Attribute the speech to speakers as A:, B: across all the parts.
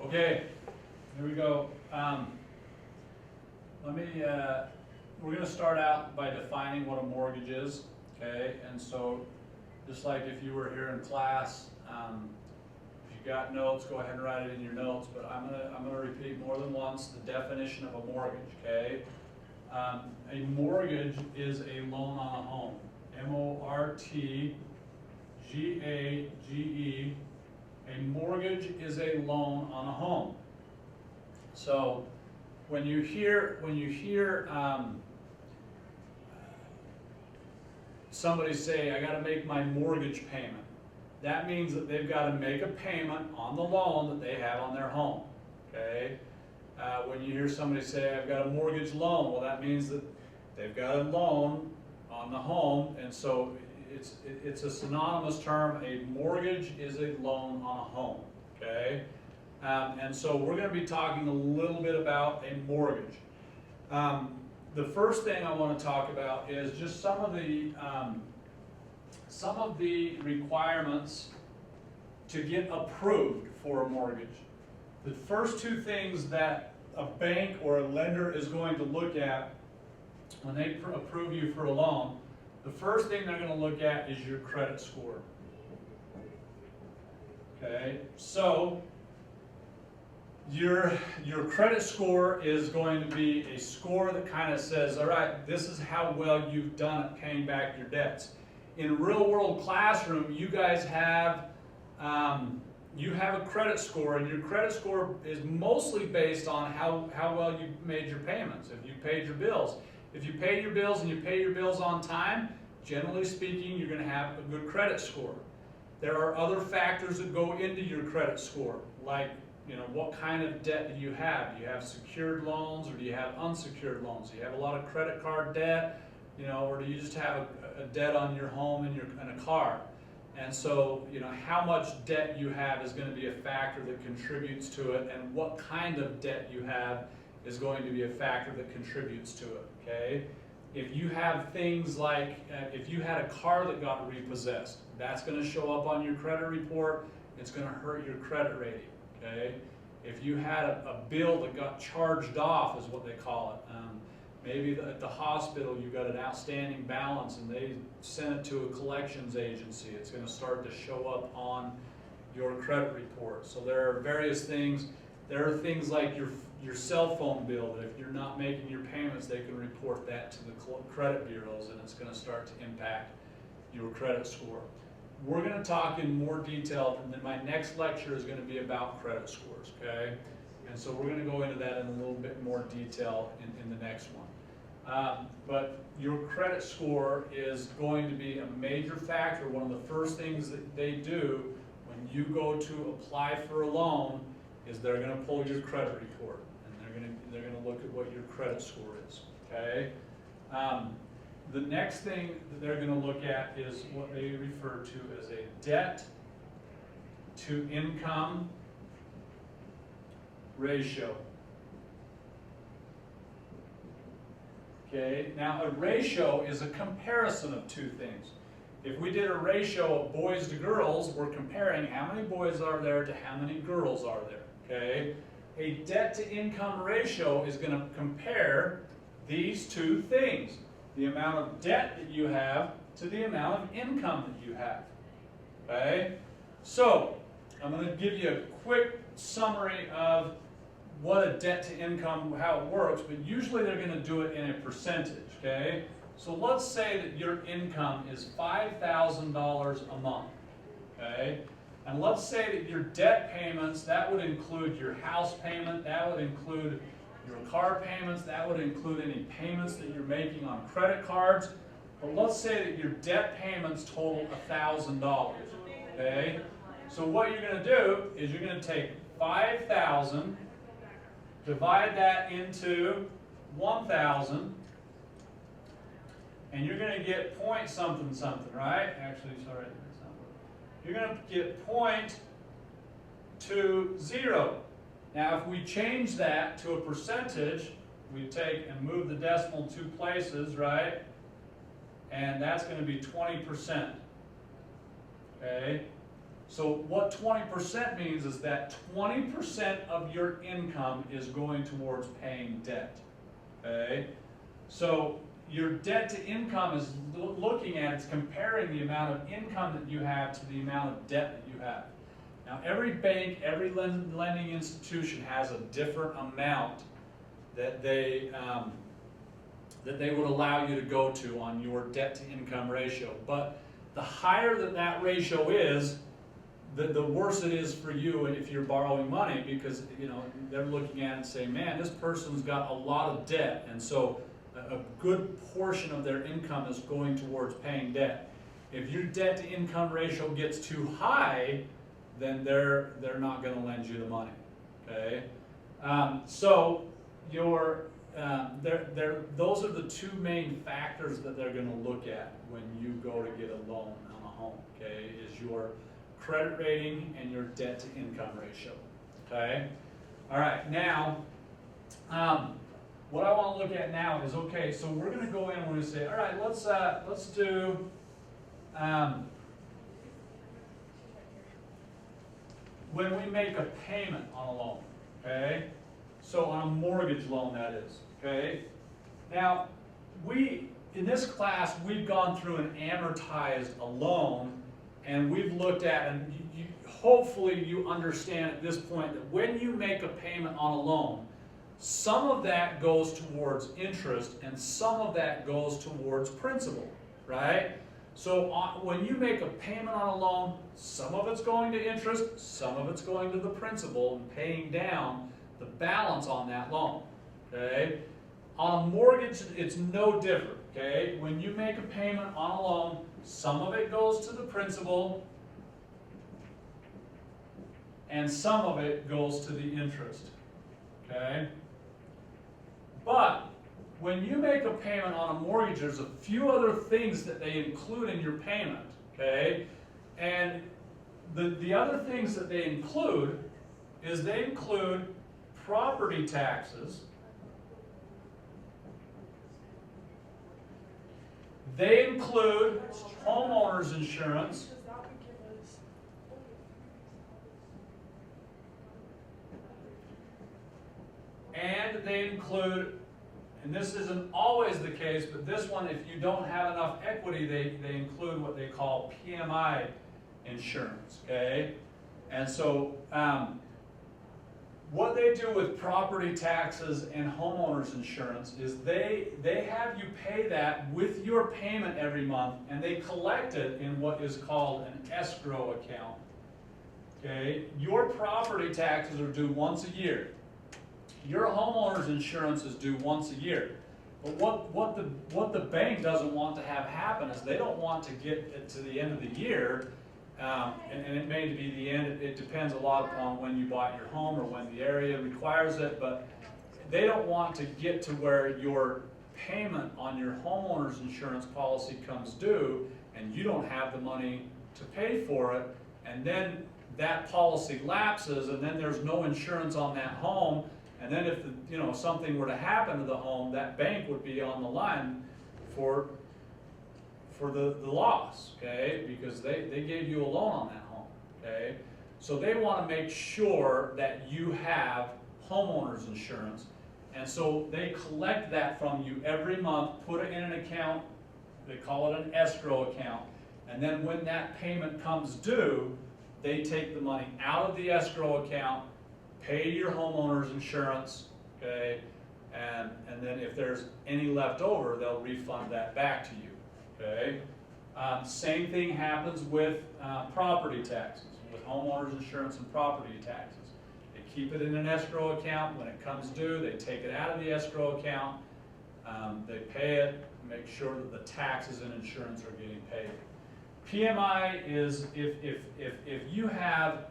A: Okay, here we go. We're going to start out by defining what a mortgage is, okay? And so, just like if you were here in class, if you got notes, go ahead and write it in your notes. But I'm gonna repeat more than once the definition of a mortgage, okay? A mortgage is a loan on a home. M-O-R-T-G-A-G-E. A mortgage is a loan on a home. So when you hear somebody say, I got to make my mortgage payment, that means that they've got to make a payment on the loan that they have on their home. Okay. When you hear somebody say, I've got a mortgage loan, well, that means that they've got a loan on the home, and so it's a synonymous term. A mortgage is a loan on a home, okay? And so we're going to be talking a little bit about a mortgage. The first thing I want to talk about is just some of the requirements to get approved for a mortgage. The first two things that a bank or a lender is going to look at when they approve you for a loan, the first thing they're going to look at is your credit score. Okay, so your credit score is going to be a score that kind of says, all right, this is how well you've done at paying back your debts. In a real world classroom, you guys have you have a credit score, and your credit score is mostly based on how well you made your payments, if you paid your bills. If you pay your bills and you pay your bills on time, generally speaking, you're going to have a good credit score. There are other factors that go into your credit score, like what kind of debt do you have? Do you have secured loans, or do you have unsecured loans? Do you have a lot of credit card debt, or do you just have a debt on your home and a car? And so, how much debt you have is going to be a factor that contributes to it, and what kind of debt you have is going to be a factor that contributes to it, okay? If you have things like, if you had a car that got repossessed, that's going to show up on your credit report. It's going to hurt your credit rating, okay? If you had a bill that got charged off, is what they call it. Maybe at the hospital you got an outstanding balance and they sent it to a collections agency, it's going to start to show up on your credit report. So there are various things. There are things like your cell phone bill, that if you're not making your payments, they can report that to the credit bureaus, and it's going to start to impact your credit score. We're going to talk in more detail, and then my next lecture is going to be about credit scores, okay? And so we're going to go into that in a little bit more detail in the next one. But your credit score is going to be a major factor. One of the first things that they do when you go to apply for a loan is they're going to pull your credit report, and they're going to look at what your credit score is, okay? The next thing that they're going to look at is what they refer to as a debt to income ratio. Okay, now a ratio is a comparison of two things. If we did a ratio of boys to girls, we're comparing how many boys are there to how many girls are there. Okay, a debt to income ratio is going to compare these two things: the amount of debt that you have to the amount of income that you have. Okay, so I'm going to give you a quick summary of what a debt to income, how it works, but usually they're going to do it in a percentage, okay? So let's say that your income is $5,000 a month, okay? And let's say that your debt payments, that would include your house payment, that would include your car payments, that would include any payments that you're making on credit cards. But let's say that your debt payments total $1,000, okay? So what you're going to do is you're going to take 5,000, divide that into 1,000, and you're going to get point something something, right? Actually, sorry, that's not what. You're going to get 0.20. Now, if we change that to a percentage, we take and move the decimal 2 places, right? And that's going to be 20%. Okay? So what 20% means is that 20% of your income is going towards paying debt, okay? So your debt to income is looking at, it's comparing the amount of income that you have to the amount of debt that you have. Now every bank, every lending institution has a different amount that they would allow you to go to on your debt to income ratio. But the higher that ratio is, the worse it is for you if you're borrowing money, because they're looking at it and saying, man, this person's got a lot of debt, and so a good portion of their income is going towards paying debt. If your debt to income ratio gets too high, then they're not going to lend you the money. Okay, so those are the two main factors that they're going to look at when you go to get a loan on a home. Okay, is your credit rating and your debt to income ratio. Okay, all right. Now, what I want to look at now is, okay, so we're going to go in and we're going to say, all right, let's do when we make a payment on a loan. Okay, so on a mortgage loan, that is. Okay, now in this class we've gone through and amortized a loan. And we've looked at, and hopefully you understand at this point that when you make a payment on a loan, some of that goes towards interest and some of that goes towards principal, right? So when you make a payment on a loan, some of it's going to interest, some of it's going to the principal and paying down the balance on that loan, okay? On a mortgage, it's no different, okay? When you make a payment on a loan, some of it goes to the principal, and some of it goes to the interest, okay? But when you make a payment on a mortgage, there's a few other things that they include in your payment, okay? And the other things that they include is they include property taxes. They include homeowners insurance. And they include, and this isn't always the case, but this one, if you don't have enough equity, they include what they call PMI insurance, okay? And so what they do with property taxes and homeowners insurance is they have you pay that with your payment every month, and they collect it in what is called an escrow account. Okay, your property taxes are due once a year. Your homeowners insurance is due once a year. But what the bank doesn't want to have happen is they don't want to get it to the end of the year. And it may be the end, it depends a lot upon when you bought your home or when the area requires it, but they don't want to get to where your payment on your homeowner's insurance policy comes due and you don't have the money to pay for it, and then that policy lapses and then there's no insurance on that home, and then if something were to happen to the home, that bank would be on the line for the loss, okay, because they gave you a loan on that home, okay? So they want to make sure that you have homeowners insurance, and so they collect that from you every month, put it in an account, they call it an escrow account, and then when that payment comes due, they take the money out of the escrow account, pay your homeowners insurance, okay, and then if there's any left over, they'll refund that back to you. Okay. Same thing happens with property taxes, with homeowners insurance and property taxes. They keep it in an escrow account. When it comes due, they take it out of the escrow account. They pay it, make sure that the taxes and insurance are getting paid. PMI is if you have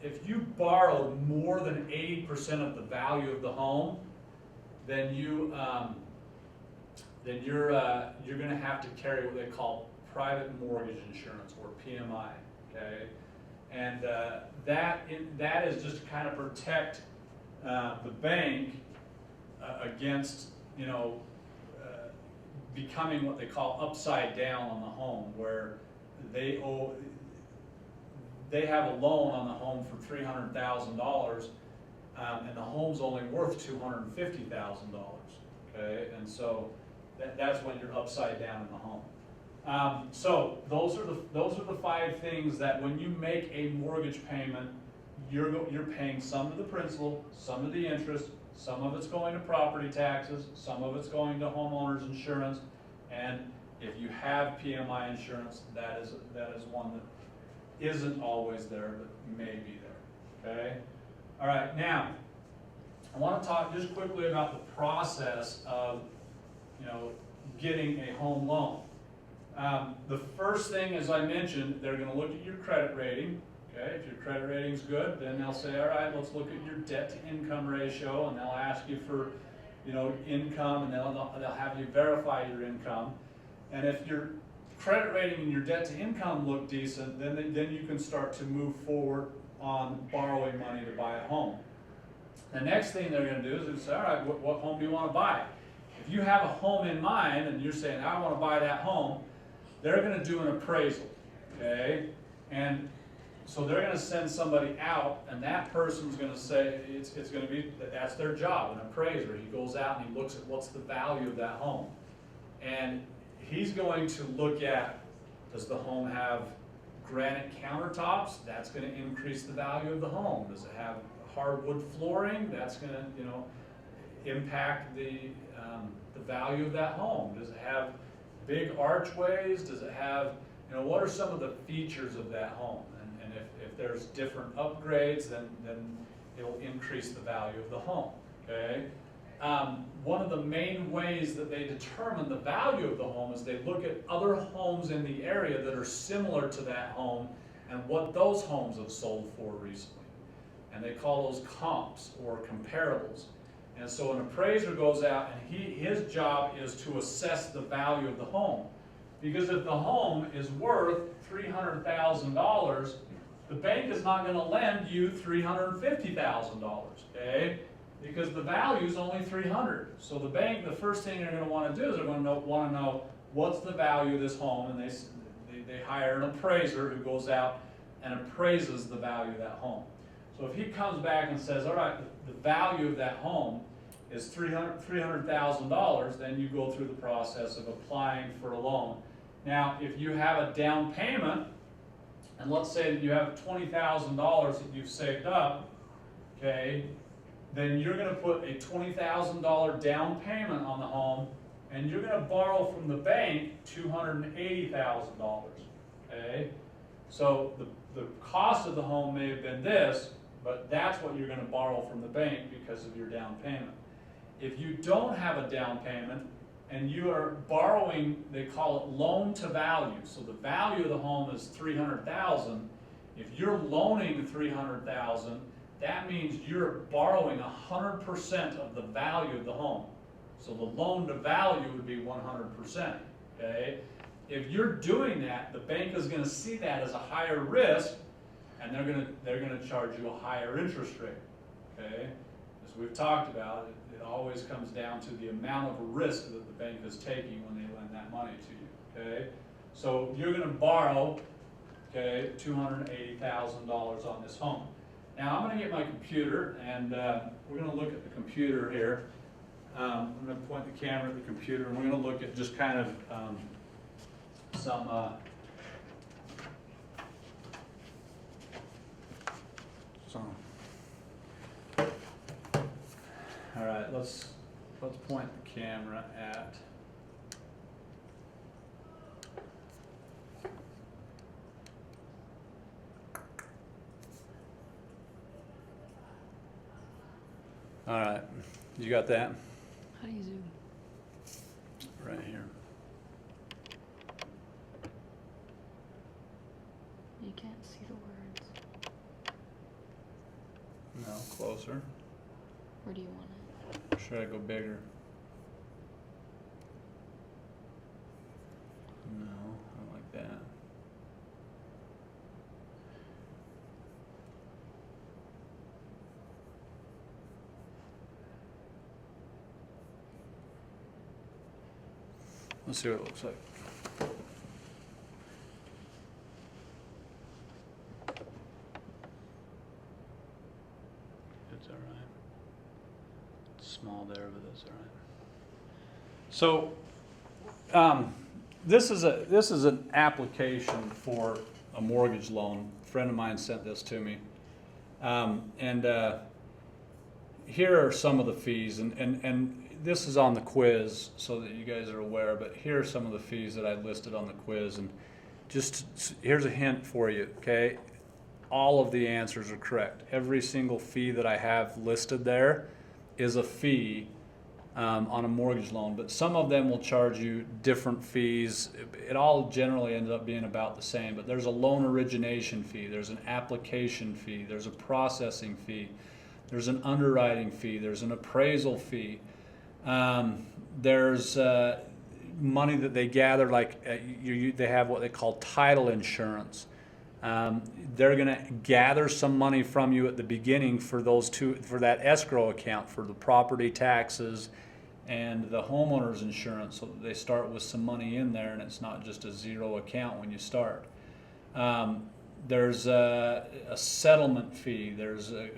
A: if you borrowed more than 80% of the value of the home, then you're going to have to carry what they call private mortgage insurance, or PMI. Okay, and that is just to kind of protect the bank against becoming what they call upside down on the home, where they have a loan on the home for $300,000, and the home's only worth $250,000, okay? And so that's when you're upside down in the home. So those are the 5 things that when you make a mortgage payment, you're paying some of the principal, some of the interest, some of it's going to property taxes, some of it's going to homeowners insurance, and if you have PMI insurance, that is one that isn't always there, but may be there, okay? All right, now, I want to talk just quickly about the process of, getting a home loan. The first thing, as I mentioned, they're going to look at your credit rating. Okay, if your credit rating's good, then they'll say, all right, let's look at your debt to income ratio, and they'll ask you for, income, and they'll have you verify your income. And if your credit rating and your debt to income look decent, then you can start to move forward on borrowing money to buy a home. The next thing they're going to do is say, all right, what home do you want to buy? If you have a home in mind and you're saying, I want to buy that home, they're going to do an appraisal, okay? And so they're going to send somebody out, and that person's going to say, it's going to be, that's their job, an appraiser. He goes out and he looks at what's the value of that home. And he's going to look at, does the home have granite countertops? That's going to increase the value of the home. Does it have hardwood flooring? That's going to, impact the value of that home. Does it have big archways? Does it have, what are some of the features of that home? And if there's different upgrades, then it'll increase the value of the home, okay? One of the main ways that they determine the value of the home is they look at other homes in the area that are similar to that home and what those homes have sold for recently. And they call those comps or comparables. And so an appraiser goes out and his job is to assess the value of the home. Because if the home is worth $300,000, the bank is not going to lend you $350,000, okay? Because the value is only $300,000. So the bank, the first thing they're going to want to do is they're going to want to know what's the value of this home, and they hire an appraiser who goes out and appraises the value of that home. So if he comes back and says, all right, the value of that home is $300,000, then you go through the process of applying for a loan. Now, if you have a down payment, and let's say that you have $20,000 that you've saved up, okay, then you're going to put a $20,000 down payment on the home, and you're going to borrow from the bank $280,000, okay? So the cost of the home may have been this, but that's what you're going to borrow from the bank because of your down payment. If you don't have a down payment and you are borrowing, they call it loan to value. So the value of the home is $300,000. If you're loaning $300,000, that means you're borrowing 100% of the value of the home. So the loan to value would be 100%. Okay? If you're doing that, the bank is going to see that as a higher risk, and they're going to charge you a higher interest rate. Okay? As we've talked about, it always comes down to the amount of risk that the bank is taking when they lend that money to you. Okay? So you're going to borrow, okay, $280,000 on this home. Now I'm going to get my computer, and we're going to look at the computer here. I'm going to point the camera at the computer, and we're going to look at just kind of some all right, let's point the camera at all right, you got that?
B: How do you zoom?
A: Right here.
B: You can't see the words.
A: No, closer.
B: Where do you want it?
A: Or should I go bigger? No, I don't like that. Let's see what it looks like. It's all right. It's small there, but that's all right. So, this is an application for a mortgage loan. A friend of mine sent this to me, and here are some of the fees, and this is on the quiz, so that you guys are aware. But here are some of the fees that I listed on the quiz, and just here's a hint for you. Okay, all of the answers are correct. Every single fee that I have listed there is a fee on a mortgage loan, but some of them will charge you different fees. It all generally ends up being about the same, but there's a loan origination fee, there's an application fee, there's a processing fee, there's an underwriting fee, there's an appraisal fee, there's money that they gather, like they have what they call title insurance. They're going to gather some money from you at the beginning for that escrow account for the property taxes and the homeowner's insurance, so that they start with some money in there and it's not just a zero account when you start. There's a settlement fee, there's a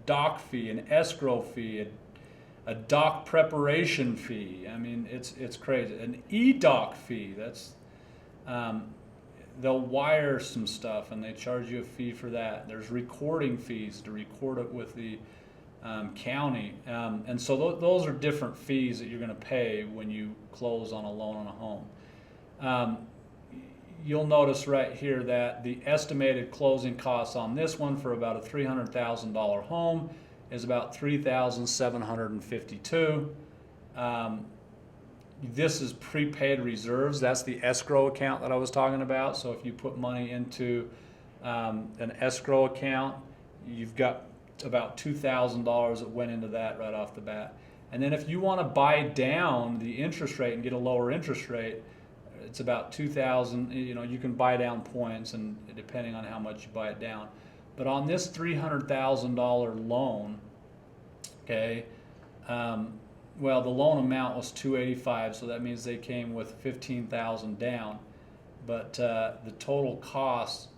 A: doc fee, an escrow fee, a doc preparation fee. I mean, it's crazy. An e-doc fee, that's they'll wire some stuff and they charge you a fee for that. There's recording fees to record it with the county. And so those are different fees that you're going to pay when you close on a loan on a home. You'll notice right here that the estimated closing costs on this one for about a $300,000 home is about $3,752. This is prepaid reserves. That's the escrow account that I was talking about. So if you put money into an escrow account, you've got about $2,000 that went into that right off the bat. And then if you want to buy down the interest rate and get a lower interest rate, it's about $2,000. You can buy down points, and depending on how much you buy it down. But on this $300,000 loan, okay. Well, the loan amount was $285, so that means they came with $15,000 down. But the total cost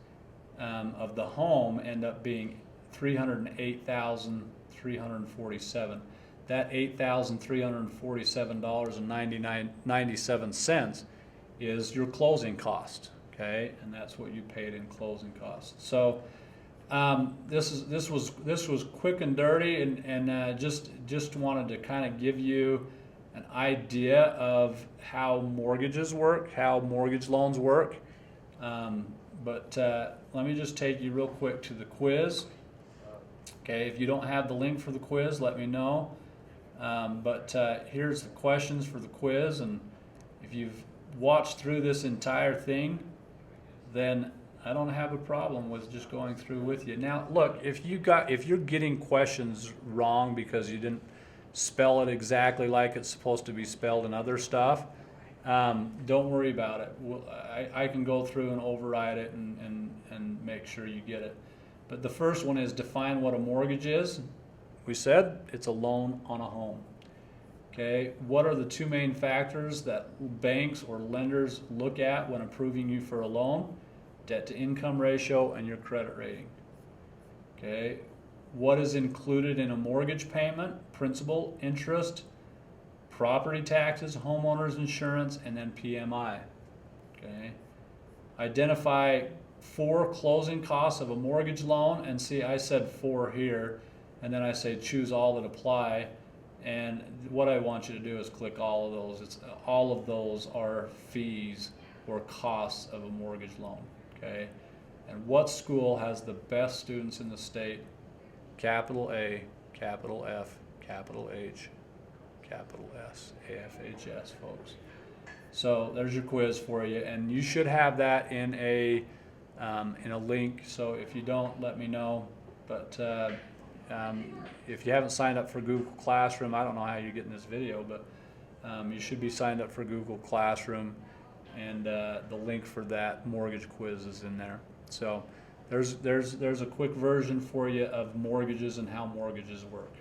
A: of the home end up being $308,347. That $8,347.97 is your closing cost, okay, and that's what you paid in closing costs. So this was quick and dirty, and just wanted to kind of give you an idea of how mortgages work, how mortgage loans work. But let me just take you real quick to the quiz. Okay, if you don't have the link for the quiz, let me know. But here's the questions for the quiz, and if you've watched through this entire thing, then I don't have a problem with just going through with you. Now, look, if you're getting questions wrong because you didn't spell it exactly like it's supposed to be spelled and other stuff, don't worry about it. I can go through and override it and make sure you get it. But the first one is define what a mortgage is. We said it's a loan on a home. Okay, what are the two main factors that banks or lenders look at when approving you for a loan? Debt to income ratio and your credit rating. Okay, what is included in a mortgage payment? Principal, interest, property taxes, homeowners insurance, and then PMI. Okay, identify 4 closing costs of a mortgage loan, and see, I said 4 here, and then I say choose all that apply. And what I want you to do is click all of those. All of those are fees or costs of a mortgage loan. Okay, and what school has the best students in the state? Capital A, capital F, capital H, capital S, AFHS, folks. So there's your quiz for you, and you should have that in a link. So if you don't, let me know. But if you haven't signed up for Google Classroom, I don't know how you're getting this video, but you should be signed up for Google Classroom, and the link for that mortgage quiz is in there. So there's a quick version for you of mortgages and how mortgages work.